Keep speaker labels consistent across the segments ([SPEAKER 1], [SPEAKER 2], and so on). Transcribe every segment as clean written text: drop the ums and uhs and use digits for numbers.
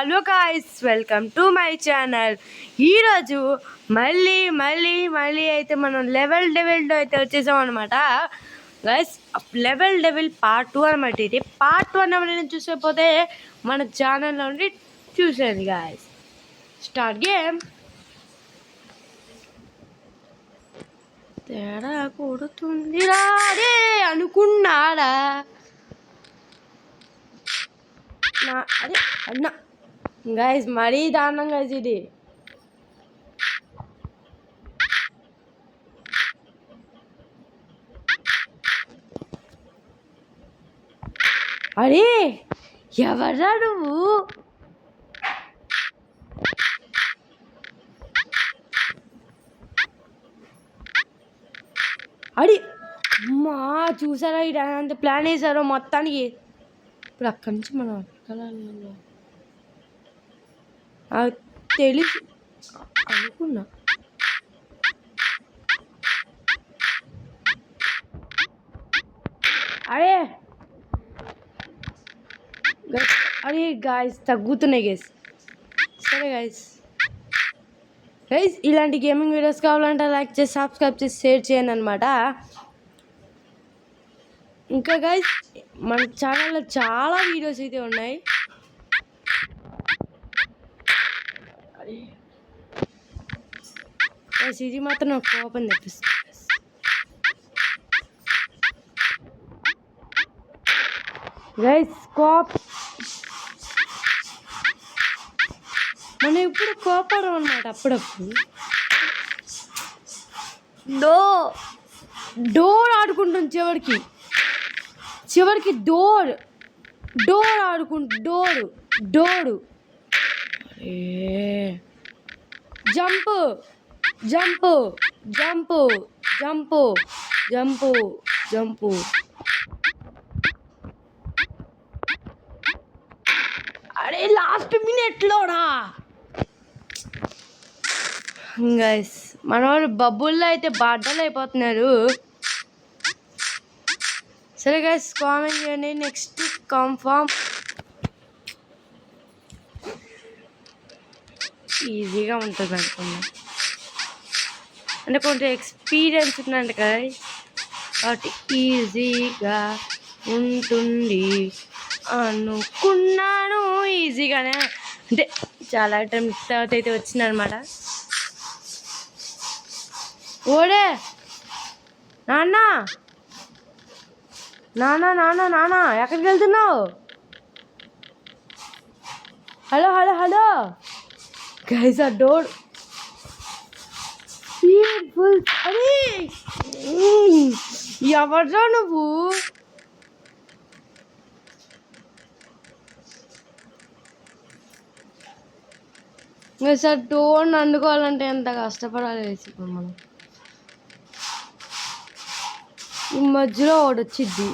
[SPEAKER 1] Hello guys, welcome to my channel. ఈరోజు మళ్ళీ అయితే మనం లెవెల్ డెవిల్తో అయితే వచ్చేసాం అనమాట గైస్. లెవెల్ డెవిల్ పార్ట్ 2 అనమాట. ఇది పార్ట్ 1 ఎవరైనా చూసేపోతే మన ఛానల్లో ఉండి చూసేది గాయస్. Start game. తేడా కొడుతుంది రాడే అనుకున్నాడా? అదే అన్న గైస్, మరీ దారుణం గైస్ ఇది. అరే ఎవర్రా నువ్వు? అడి అమ్మా, చూసారా ఇది అంత ప్లాన్ వేసారో మొత్తానికి. ఇప్పుడు అక్కడి నుంచి మనం తెలుసు అనుకున్నా. అరే అరే గాయస్, తగ్గుతున్నాయి గైస్. సరే గైస్, ఇలాంటి గేమింగ్ వీడియోస్ కావాలంటే లైక్ చేసి సబ్స్క్రైబ్ చేసి షేర్ చేయండి అనమాట. ఇంకా గైస్, మన ఛానల్లో చాలా వీడియోస్ అయితే ఉన్నాయి. ఇది మాత్రం నాకు కోపం తెప్పిస్తుంది. గైస్ మనం ఇప్పుడు కోపడం అన్నమాట. అప్పుడప్పుడు డోర్ ఆడుకుంటాం. చివరికి డోర్ ఆడుకుంటు door jump jump jump jump jump jump. అరే లాస్ట్ మినిట్లోడా గైస్, మన వాళ్ళు బబ్బుల్లో అయితే బట్టలు అయిపోతున్నారు. సరే గైస్, కామెంట్ చేయండి నెక్స్ట్ కన్ఫర్మ్. ఈజీగా ఉంటుంది అనుకున్నా, అంటే కొంచెం ఎక్స్పీరియన్స్ ఉందండి కదా, కాబట్టి ఈజీగా ఉంటుంది అనుకున్నాను. ఈజీగానే అంటే చాలా టైం తర్వాత అయితే వచ్చిందనమాట. ఓడే నాన్న నాన్న నాన్న నాన్న ఎక్కడికి వెళ్తున్నావు? హలో హలో హలో గైస్, ఆ డోర్ ఫుల్. అరే ఎవర్రా నువ్వు? సార్ డోర్ని అందుకోవాలంటే ఎంత కష్టపడాలి వేసి. ఇప్పుడు మనం ఈ మధ్యలో ఒకటి వచ్చిద్ది.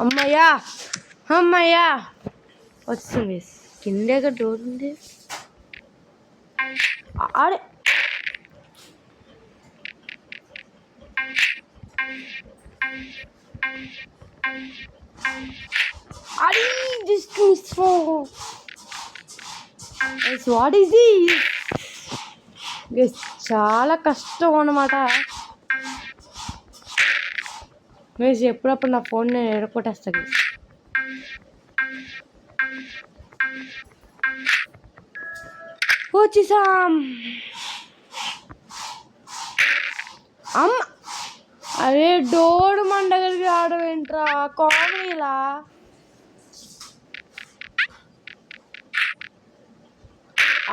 [SPEAKER 1] అమ్మయ్యా అమ్మయ్యా వస్తుంది. కిందేగా డోర్ ఉంది. అరే అది just miss. What is this? చాలా కష్టం అన్నమాట. ఎప్పుడప్పుడు నా ఫోన్ నేను ఎడకొట్టేస్తాను. వచ్చేసాం. అమ్మ అరే డోర్ మన దగ్గరికి రావడం ఏంట్రా కామెడీలా?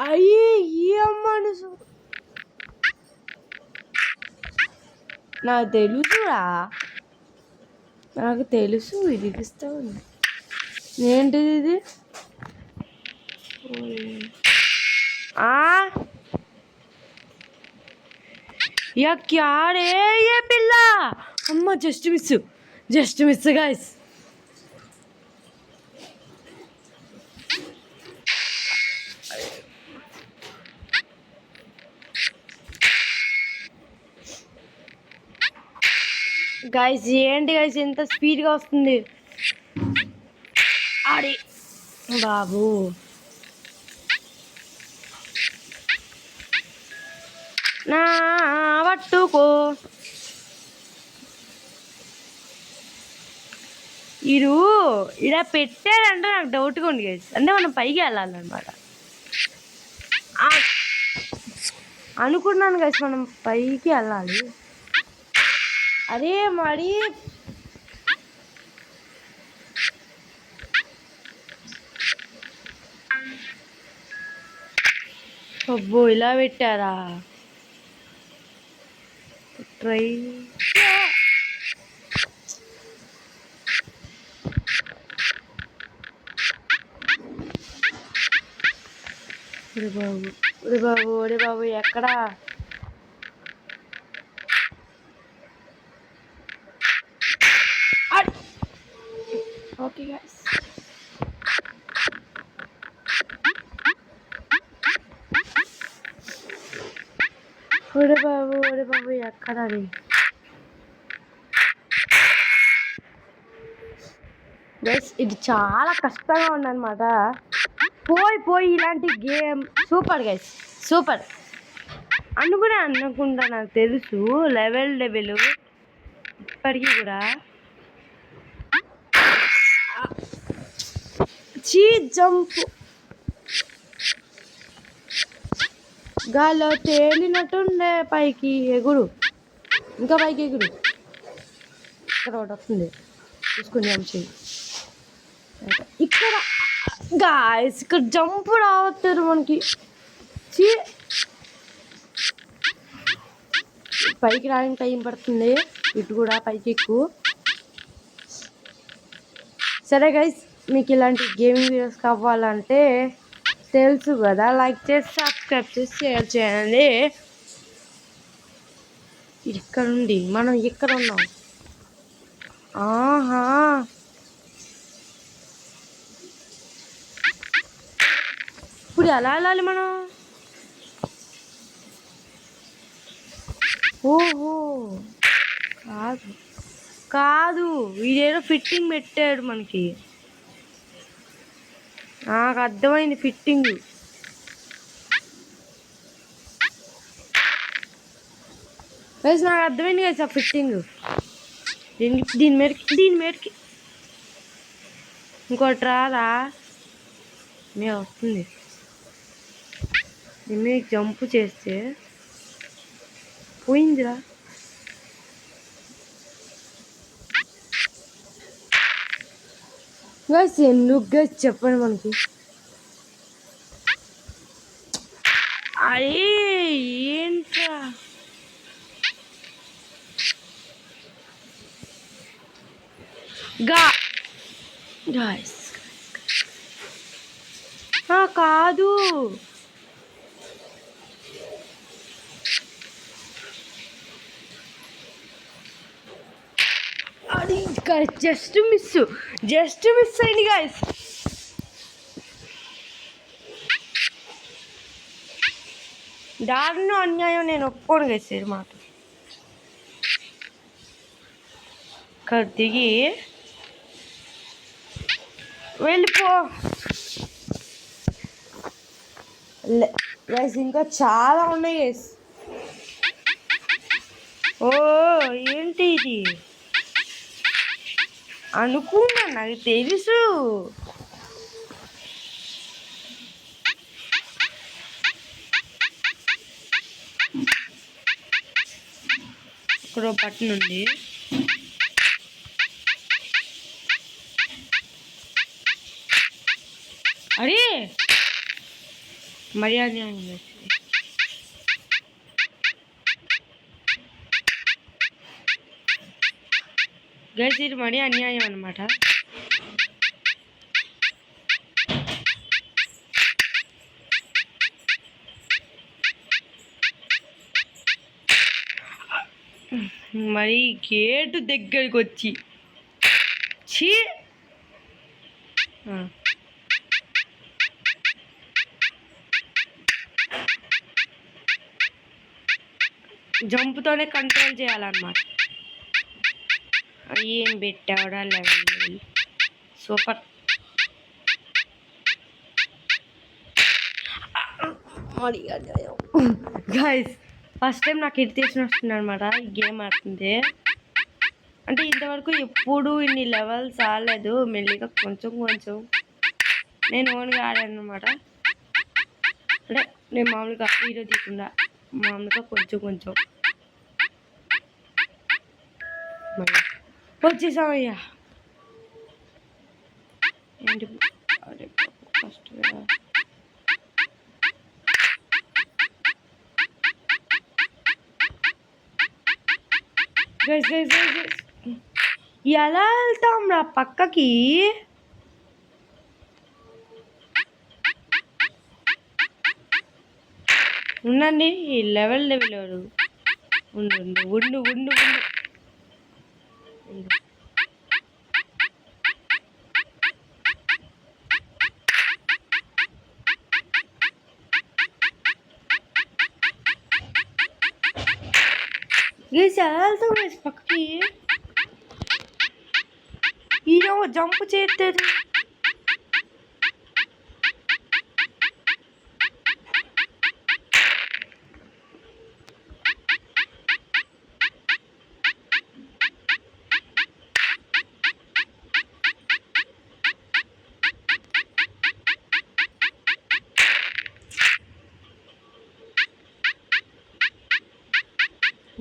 [SPEAKER 1] అయ్యి ఈ అమ్మను నాకు తెలుసురా, నాకు తెలుసు. ఇదిగిస్తావు ఏంటిది ఇది? క్యారే ఏ పిల్ల. అమ్మ జస్ట్ మిస్ గాయస్. గైస్ ఏంటి గైస్ ఎంత స్పీడ్గా వస్తుంది? ఆడి బాబు నా పట్టుకో ఇరు ఇలా పెట్టారంటే నాకు డౌట్గా ఉంది గైస్. అంటే మనం పైకి వెళ్ళాలన్నమాట అనుకున్నాను గైస్, మనం పైకి వెళ్ళాలి. అరే మరి అబ్బో ఇలా పెట్టారా ట్రై. ఒరే బాబు ఒరే బాబు ఒరే బాబు ఎక్కడా ఓకే గైస్. ఒరే బాబు ఎక్కడా గైస్, ఇది చాలా కష్టంగా ఉందన్నమాట. పోయి ఇలాంటి గేమ్ సూపర్ గైస్, సూపర్ అనుకుంటా నాకు తెలుసు. లెవెల్ ఇప్పటికీ కూడా జంప్ గాల్లో తేలినట్టుండే పైకి ఎగురు, ఇంకా పైకి ఎగురు. ఇక్కడ ఒకటి వస్తుంది చూసుకుని చెయ్యి. ఇక్కడ గాయస్ ఇక్కడ జంప్ రావట్లేదు మనకి. పైకి రావడానికి టైం పడుతుంది. ఇటు కూడా పైకి ఎక్కువ. సరే గైస్, మీకు ఇలాంటి గేమింగ్ వీడియోస్ కావాలంటే తెలుసు కదా, లైక్ చేసి సబ్స్క్రైబ్ చేసి షేర్ చేయండి. ఇక్కడ నుండి మనం ఇక్కడ ఉన్నాం. ఆహా ఇప్పుడు ఎలా వెళ్ళాలి మనం? ఓహో కాదు వీడేదో ఫిట్టింగ్ పెట్టాడు మనకి. నాకు అర్థమైంది ఫిట్టింగ్. నాకు అర్థమైంది కదా సార్ ఫిట్టింగ్. దీని మీదకి ఇంకోటి రాదా? మీద వస్తుంది. దీని మీద జంప్ చేస్తే పోయిందిరా. గైస్ ఎందుకు గైస్ చెప్పండి మనకి. అరే ఏంట్రా గాయస్ కాదు అది జస్ట్ మిస్ అయింది గాయస్. దారుణం అన్యాయం నేను ఒప్పుకోను గైస్. మాట ఇక్కడ దిగి వెళ్ళిపో గైస్. ఇంకా చాలా ఉన్నాయి గైస్. ఓ ఏంటి ఇది అనుకున్నా, నాకు తెలుసు. ఇక్కడ బటన్ ఉంది. అరే మర్యాద గైస్, ఇది మరీ అన్యాయం అన్నమాట. మరి గేటు దగ్గరికి వచ్చి జంపుతోనే కంట్రోల్ చేయాలన్నమాట. ఏం పెట్టావడా level super. Guys first time నాకు ఇరిటేషన్ వస్తుంది అనమాట ఈ గేమ్ ఆడుతుంటే. అంటే ఇంతవరకు ఎప్పుడు ఇన్ని లెవెల్స్ ఆడలేదు. మెల్లిగా కొంచెం కొంచెం నేను ఓన్గా ఆడాను అనమాట. అంటే నేను మామూలుగా వీడియో తీయకుండా మామూలుగా కొంచెం కొంచెం వచ్చేసామయ్యా. ఏంటి అరే ఫస్ట్ ఎలా వెళ్తాం రా పక్కకి? ఉండండి ఈ లెవెల్ ఎవరు ఉండు ఉండు ఉండు ఉండు ఉండు ఎలా వెళ్తాం పక్కకి? ఈయన జంప్ చేస్తారు.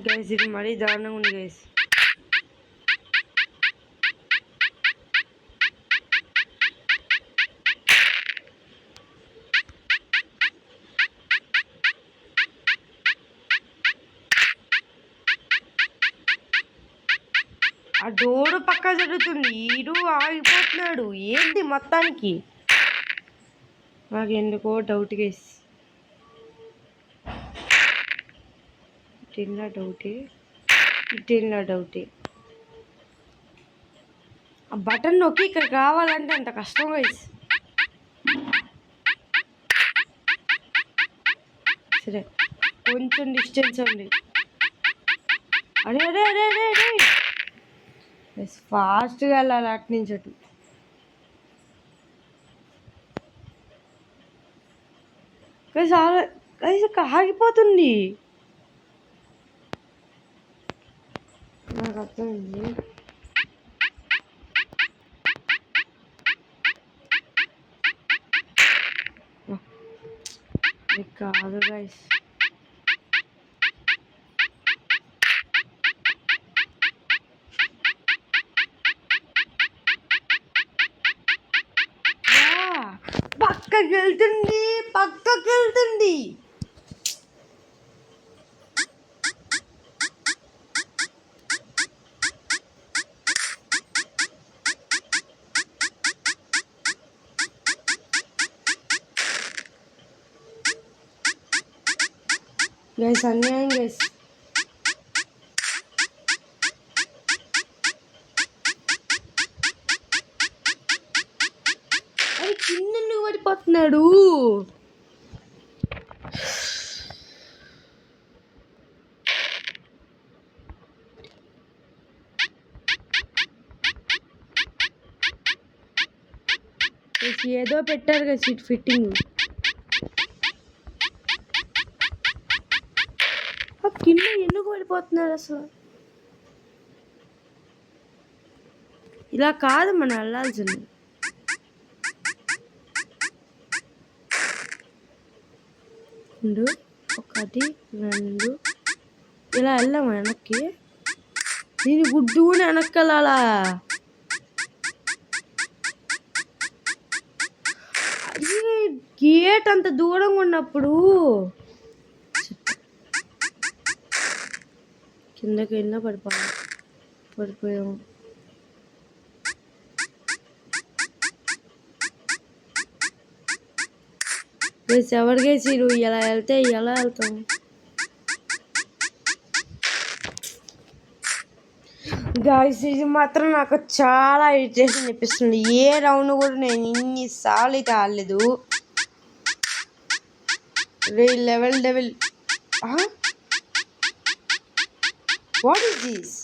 [SPEAKER 1] గైస్ ఇది మరీ దారుణంగా ఉంది గైస్. ఆ డోరు పక్క జరుగుతుంది, ఈడు ఆగిపోతున్నాడు ఏంటి మొత్తానికి? నాకు ఎందుకో డౌట్ గైస్, ఇటెల్లా డౌటే ఇటెల్లా డౌటే. ఆ బటన్ నొక్కి ఇక్కడ కావాలంటే అంత కష్టం గైస్. సరే కొంచెం డిస్టెన్స్ ఉంది. అరే అరే అరే అరే అరే ఫాస్ట్గా వెళ్ళాలి అటు నుంచి అటు. కైస్ ఆగిపోతుంది. నాకు అర్థమైంది. కాదు గైస్ పక్కకి వెళ్తుంది పక్కకి వెళ్తుంది. గైస్ అన్యాయం గైస్. అది కింద నువ్వు పడిపోతున్నాడు. ఏదో పెట్టారు కదా సీట్ ఫిట్టింగ్. కింద ఎందుకు పడిపోతున్నారు అసలు? ఇలా కాదు మనం వెళ్ళాల్సింది. ఒకటి రెండు ఇలా వెళ్ళాము వెనక్కి. నేను గుడ్డు కూడా వెనక్కి వెళ్ళాలా? అది గేట్ అంత దూరంగా ఉన్నప్పుడు కిందకి వెళ్ళినా పడిపోయాము. ఎవరికే చీరు ఎలా వెళ్తే ఎలా వెళ్తాం? గాయస్ ఇది మాత్రం నాకు చాలా ఇరిటేషన్ అనిపిస్తుంది. ఏ రౌండ్ కూడా నేను ఇన్నిసార్లు అయితే ఆడలేదు. Level what is this?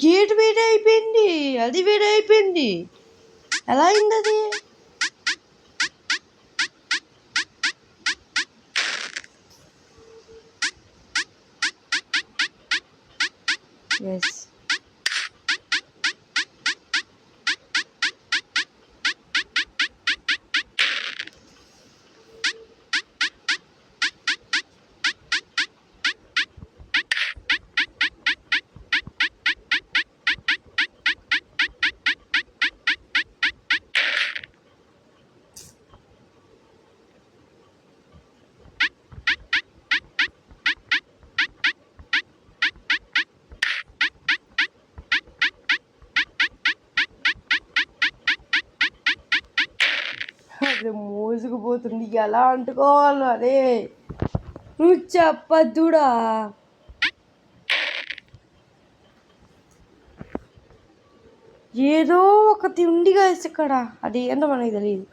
[SPEAKER 1] Gate వేడి అయిపోయింది, అది వేడి అయిపోయింది. ఎలా అయింది అది? ఎస్ అది మోసుకుపోతుంది, ఎలా అంటుకోవాలి? అరే నువ్వు చెప్పద్దుడా. ఏదో ఒకటి ఉంది కదా ఇక్కడ, అది ఏంటో మనకి తెలియదు.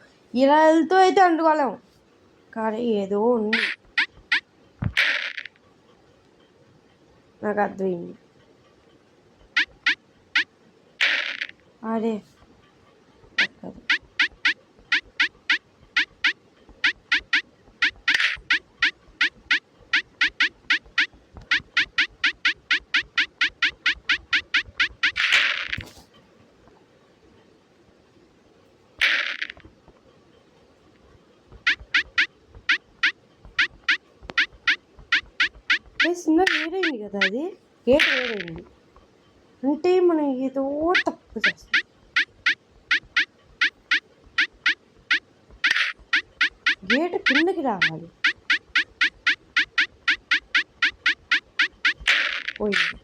[SPEAKER 1] ఇలా వెళ్తూ అయితే అంటుకోలేము, కానీ ఏదో ఉంది, నాకు అర్థమైంది. అరే సినిమా వేరైంది కదా, అది గేట్ వేరైంది అంటే మనం ఏదో తప్పు చేస్తాం. గేట్ కిందకి రావాలి. పోయింది.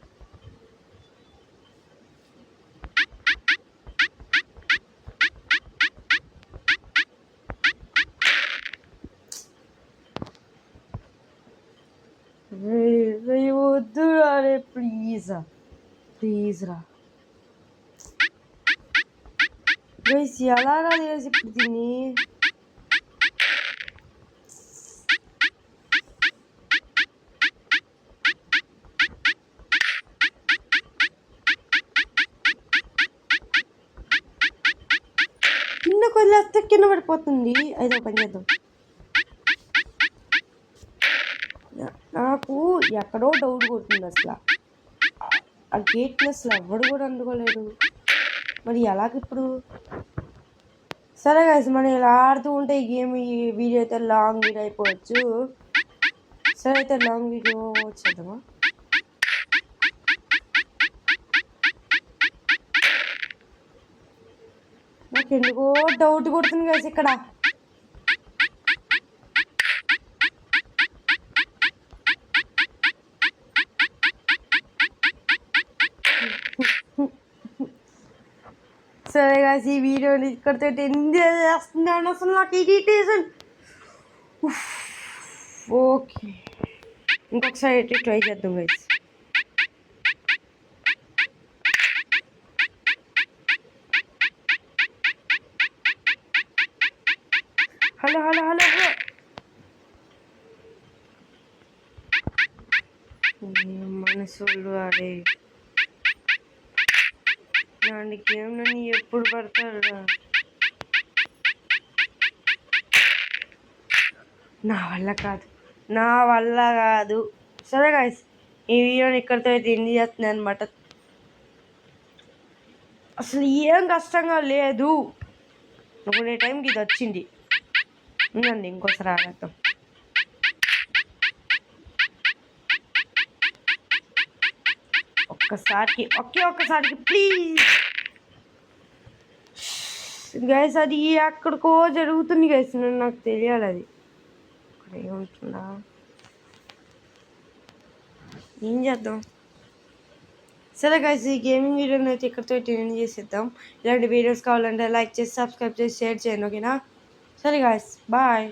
[SPEAKER 1] వద్దు రే, ప్లీజ్ ప్లీజ్ రా గైస్. ఎలా తెలిసి ఇప్పుడు తిని కింద కొద్దిలేస్తే కింద పడిపోతుంది. అయితే పని చేద్దాం. నాకు ఎక్కడో డౌట్ కొడుతుంది అసలు. ఆ గేట్ని అసలు ఎవడు కూడా అందుకోలేడు, మరి ఎలాగిప్పుడు? సరే గైస్, మనం ఇలా ఆడుతూ ఉంటే ఈ గేమ్, ఈ వీడియో అయితే లాంగ్ వీడియో అయిపోవచ్చు. సరే అయితే లాంగ్ వీడియో వచ్చేద్దామా? నాకు ఎందుకో డౌట్ కొడుతుంది గైస్ ఇక్కడ. సరే గాయస్, ఈ వీడియోని ఇక్కడితో ఎంజాయ్ చేస్తున్నాను. అసలు నాకు ఇరిటేషన్. ఓకే, ఇంకొకసారి అయితే ట్రై చేద్దాం guys. Hello hello hello hello, మనసులు అరే ఇలాంటి గేమ్ నన్ను ఎప్పుడు పడతారు? నా వల్ల కాదు. సరే గాయస్, ఈ వీడియోని ఇక్కడితో అయితే ఎండ్ చేస్తున్నాను అనమాట. అసలు ఏం కష్టంగా లేదు, అనుకునే టైంకి ఇది వచ్చింది. ఉందండి, ఇంకోసారి ఆడతాం. ఒక్కసారికి ప్లీజ్ గైస్. అది ఎక్కడికో జరుగుతుంది గైస్, నాకు తెలియాలి అది అక్కడ ఏముంటుందా. ఏం చేద్దాం? సరే గైస్, ఈ గేమింగ్ వీడియోని అయితే ఇక్కడితో ఎండ్ చేసేద్దాం. ఇలాంటి వీడియోస్ కావాలంటే లైక్ చేసి, సబ్స్క్రైబ్ చేసి, షేర్ చేయండి, ఓకేనా? సరే గైస్, బాయ్.